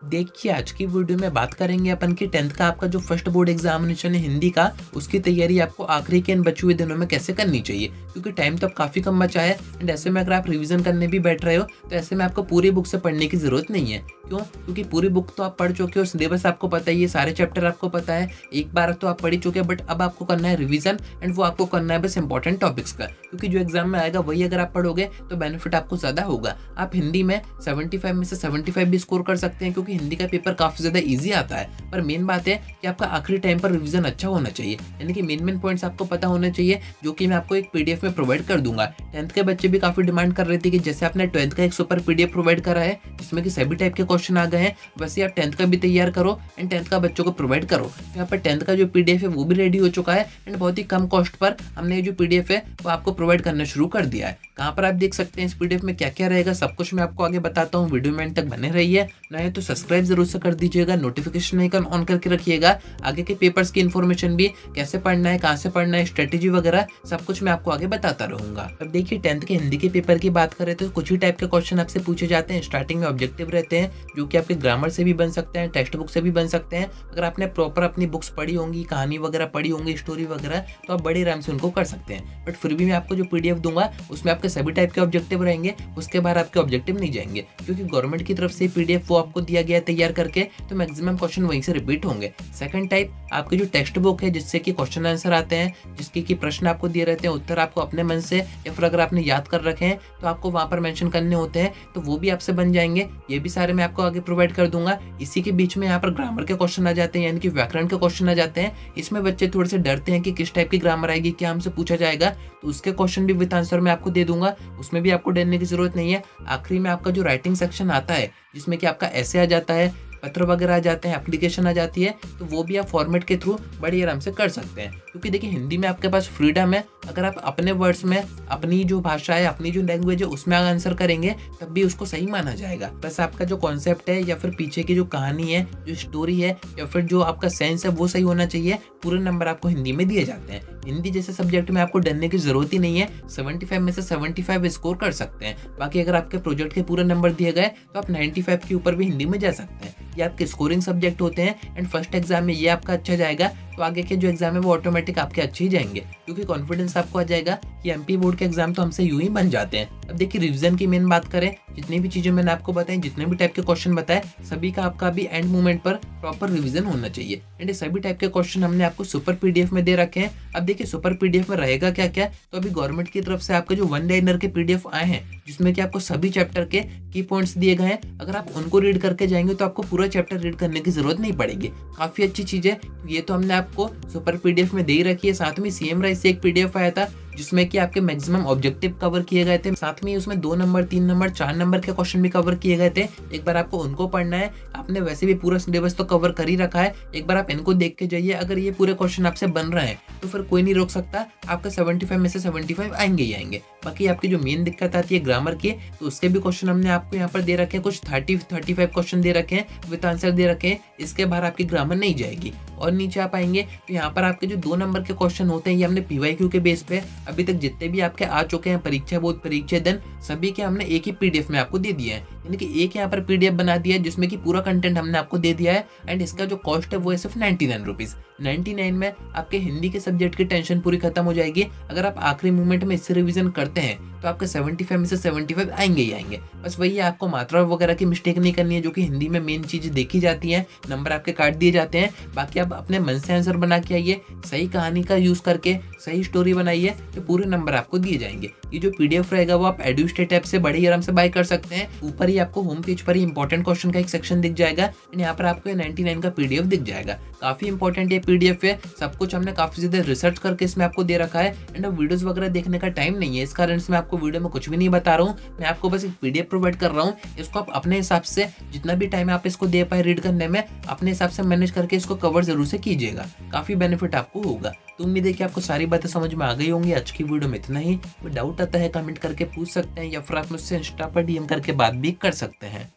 देखिए, आज की वीडियो में बात करेंगे अपन की 10th का आपका जो फर्स्ट बोर्ड एग्जामिनेशन है हिंदी का, उसकी तैयारी आपको आखिरी के इन बचे हुए दिनों में कैसे करनी चाहिए, क्योंकि टाइम तो अब काफ़ी कम बचा है। एंड ऐसे में अगर आप रिवीजन करने भी बैठ रहे हो तो ऐसे में आपको पूरी बुक से पढ़ने की ज़रूरत नहीं है। क्यों? क्योंकि पूरी बुक तो आप पढ़ चुके हो, सिलेबस आपको पता ही है, सारे चैप्टर आपको पता है, एक बार तो आप पढ़ ही चुके हैं। बट अब आपको करना है रिवीजन, एंड वो आपको करना है बस इंपॉर्टेंट टॉपिक्स का, क्योंकि जो एग्जाम में आएगा वही अगर आप पढ़ोगे तो बेनिफिट आपको ज़्यादा होगा। आप हिंदी में 75 में से 75 भी स्कोर कर सकते हैं, क्योंकि हिंदी का पेपर काफ़ी ज़्यादा ईजी आता है। पर मेन बात है कि आपका आखिरी टाइम पर रिवीजन अच्छा होना चाहिए, यानी कि मेन पॉइंट्स आपको पता होने चाहिए, जो कि मैं आपको एक पीडीएफ में प्रोवाइड कर दूंगा। 10th के बच्चे भी काफ़ी डिमांड कर रहे थे कि जैसे आपने 12th का एक सुपर पीडीएफ प्रोवाइड करा है जिसमें कि सभी टाइप के क्वेश्चन आ गए हैं, वैसे आप 10th का भी तैयार करो एंड 10th का बच्चों को प्रोवाइड करो। यहाँ पर 10th का जो पीडीएफ है वो भी रेडी हो चुका है, एंड बहुत ही कम कॉस्ट पर हमने ये जो पीडीएफ है वो आपको प्रोवाइड करना शुरू कर दिया है। कहाँ पर आप देख सकते हैं इस पीडीएफ में क्या क्या रहेगा, सब कुछ मैं आपको आगे बताता हूँ। वीडियो में एंड तक बने रहिए, नए तो सब्सक्राइब जरूर से कर दीजिएगा, नोटिफिकेशन आइकन ऑन करके रखिएगा। आगे के पेपर्स की इन्फॉर्मेशन भी, कैसे पढ़ना है, कहाँ से पढ़ना है, स्ट्रेटेजी वगैरह सब कुछ मैं आपको आगे बताता रहूंगा। अब देखिए, 10th के हिंदी के पेपर की बात करें तो कुछ ही टाइप के क्वेश्चन आपसे पूछे जाते हैं। स्टार्टिंग में ऑब्जेक्टिव रहते हैं, जो कि आपके ग्रामर से भी बन सकते हैं, टेक्स्ट बुक से भी बन सकते हैं। अगर आपने प्रॉपर अपनी बुक्स पढ़ी होंगी, कहानी वगैरह पढ़ी होंगी, स्टोरी वगैरह, तो आप बड़े आराम से उनको कर सकते हैं। बट फिर भी मैं आपको जो पीडीएफ दूंगा उसमें आपके सभी टाइप के ऑब्जेक्टिव रहेंगे, उसके बाद आपके ऑब्जेक्टिव नहीं जाएंगे, क्योंकि गवर्नमेंट की तरफ से पीडीएफ वो आपको दिया गया है तैयार करके, तो मैक्सिमम क्वेश्चन वहीं से रिपीट होंगे। सेकंड टाइप आपकी जो टेक्स्ट बुक है, जिससे कि क्वेश्चन आंसर आते हैं, जिसके कि प्रश्न आपको दिए रहते हैं, उत्तर आपको अपने मन से या फिर अगर आपने याद कर रखे हैं तो आपको वहां पर मेंशन करने होते हैं, तो वो भी आपसे बन जाएंगे। ये भी सारे मैं आपको आगे प्रोवाइड कर दूंगा। इसी के बीच में यहाँ पर ग्रामर के क्वेश्चन आ जाते हैं, यानी कि व्याकरण के क्वेश्चन आ जाते हैं। इसमें बच्चे थोड़े से डरते हैं कि किस टाइप की ग्रामर आएगी, क्या हमसे पूछा जाएगा, तो उसके क्वेश्चन भी विद आंसर मैं आपको दे दूंगा, उसमें भी आपको डरने की जरूरत नहीं है। आखिरी में आपका जो राइटिंग सेक्शन आता है, जिसमें कि आपका ऐसे आ जाता है, पत्र वगैरह आ जाते हैं, एप्लीकेशन आ जाती है, तो वो भी आप फॉर्मेट के थ्रू बड़ी आराम से कर सकते हैं। क्योंकि देखिए, हिंदी में आपके पास फ्रीडम है, अगर आप अपने वर्ड्स में, अपनी जो भाषा है, अपनी जो लैंग्वेज है, उसमें आंसर करेंगे तब भी उसको सही माना जाएगा। बस आपका जो कॉन्सेप्ट है या फिर पीछे की जो कहानी है, जो स्टोरी है, या फिर जो आपका सेंस है, वो सही होना चाहिए। पूरे नंबर आपको हिंदी में दिए जाते हैं। हिंदी जैसे सब्जेक्ट में आपको डरने की जरूरत ही नहीं है, 75 में से 75 स्कोर कर सकते हैं। बाकी अगर आपके प्रोजेक्ट के पूरे नंबर दिए गए तो आप 95 के ऊपर भी हिंदी में जा सकते हैं। ये आपके स्कोरिंग सब्जेक्ट होते हैं, एंड फर्स्ट एग्जाम में ये आपका अच्छा जाएगा तो आगे के जो एग्जाम है वो ऑटोमेटिक आपके अच्छे ही जाएंगे, क्योंकि कॉन्फिडेंस आपको आ जाएगा कि एमपी बोर्ड के एग्जाम तो हमसे यूं ही बन जाते हैं। अब देखिए, रिवीजन की मेन बात करें, जितनी भी चीजें मैंने आपको बताई, जितने भी टाइप के क्वेश्चन बताए, सभी का आपका भी एंड मोमेंट पर प्रॉपर रिवीजन होना चाहिए। एंड सभी टाइप के क्वेश्चन हमने आपको सुपर पीडीएफ में दे रखे हैं। अब देखिए, सुपर पीडीएफ में रहेगा क्या क्या, तो अभी गवर्नमेंट की तरफ से आपके जो वन लाइनर के पीडीएफ आए हैं, जिसमें कि आपको सभी चैप्टर के की पॉइंट्स दिए गए हैं, अगर आप उनको रीड करके जाएंगे तो आपको पूरा चैप्टर रीड करने की जरूरत नहीं पड़ेगी। काफी अच्छी चीज है। ये तो हमने आपको सुपर पीडीएफ में दे ही रखी है। साथ में सीएम राइस से एक पीडीएफ आया था, जिसमें कि आपके मैक्सिमम ऑब्जेक्टिव कवर किए गए थे। साथ में उसमें 2 नंबर, 3 नंबर, 4 नंबर के क्वेश्चन भी कवर किए गए थे। एक बार आपको उनको पढ़ना है, आपने वैसे भी पूरा सिलेबस तो कवर कर ही रखा है, एक बार आप इनको देख के जाइए। अगर ये पूरे क्वेश्चन आपसे बन रहे हैं तो फिर कोई नहीं रोक सकता, आपका 75 में से 75 आएंगे ही आएंगे। बाकी आपकी जो मेन दिक्कत आती है ग्रामर की, तो उसके भी क्वेश्चन हमने आपको यहाँ पर दे रखे हैं। कुछ 35 क्वेश्चन दे रखे हैं, विद आंसर दे रखे हैं। इसके बाहर आपकी ग्रामर नहीं जाएगी। और नीचे आप आएंगे तो यहाँ पर आपके जो 2 नंबर के क्वेश्चन होते हैं, ये हमने पीवाईक्यू के बेस पे अभी तक जितने भी आपके आ चुके हैं, परीक्षा बोर्ड, परीक्षा दिन, सभी के हमने एक ही पीडीएफ में आपको दे दिया है। यानी कि एक यहाँ पर पीडीएफ बना दिया है, जिसमें कि पूरा कंटेंट हमने आपको दे दिया है। एंड इसका जो कॉस्ट है वो है सिर्फ 99 रुपीज़। 99 में आपके हिंदी के सब्जेक्ट की टेंशन पूरी खत्म हो जाएगी। अगर आप आखिरी मोमेंट में इससे रिवीजन करते हैं तो आपके 75 में से 75 आएंगे ही आएंगे। बस वही है, आपको मात्रा वगैरह की मिस्टेक नहीं करनी है, जो कि हिंदी में मेन चीज़ देखी जाती है। नंबर आपके काट दिए जाते हैं, बाकी आप अपने मन से आंसर बना के आइए, सही कहानी का यूज़ करके सही स्टोरी बनाइए, तो पूरे नंबर आपको दिए जाएंगे। ये जो पीडीएफ रहेगा वो आप एडुस्टेट ऐप से बड़े आराम से बाय कर सकते हैं। ऊपर ही आपको होम पेज पर ही इंपॉर्टेंट क्वेश्चन का एक सेक्शन दिख जाएगा, एंड यहाँ पर आपको 99 का पीडीएफ दिख जाएगा। काफी इंपॉर्टेंट ये पीडीएफ है, सब कुछ हमने काफी ज्यादा रिसर्च करके इसमें आपको दे रखा है। एंड अब वीडियोस वगैरह देखने का टाइम नहीं है, इस कारण से मैं आपको वीडियो में कुछ भी नहीं बता रहा हूँ। मैं आपको बस एक पीडीएफ प्रोवाइड कर रहा हूँ। इसको आप अपने हिसाब से, जितना भी टाइम आप इसको दे पाए रीड करने में, अपने हिसाब से मैनेज करके इसको कवर जरूर से कीजिएगा। काफी बेनिफिट आपको होगा। तो उम्मीद है कि आपको सारी बातें समझ में आ गई होंगी। आज की वीडियो में इतना ही। कोई डाउट आता है कमेंट करके पूछ सकते हैं, या फिर आप मुझसे इंस्टा पर डीएम करके बात भी कर सकते हैं।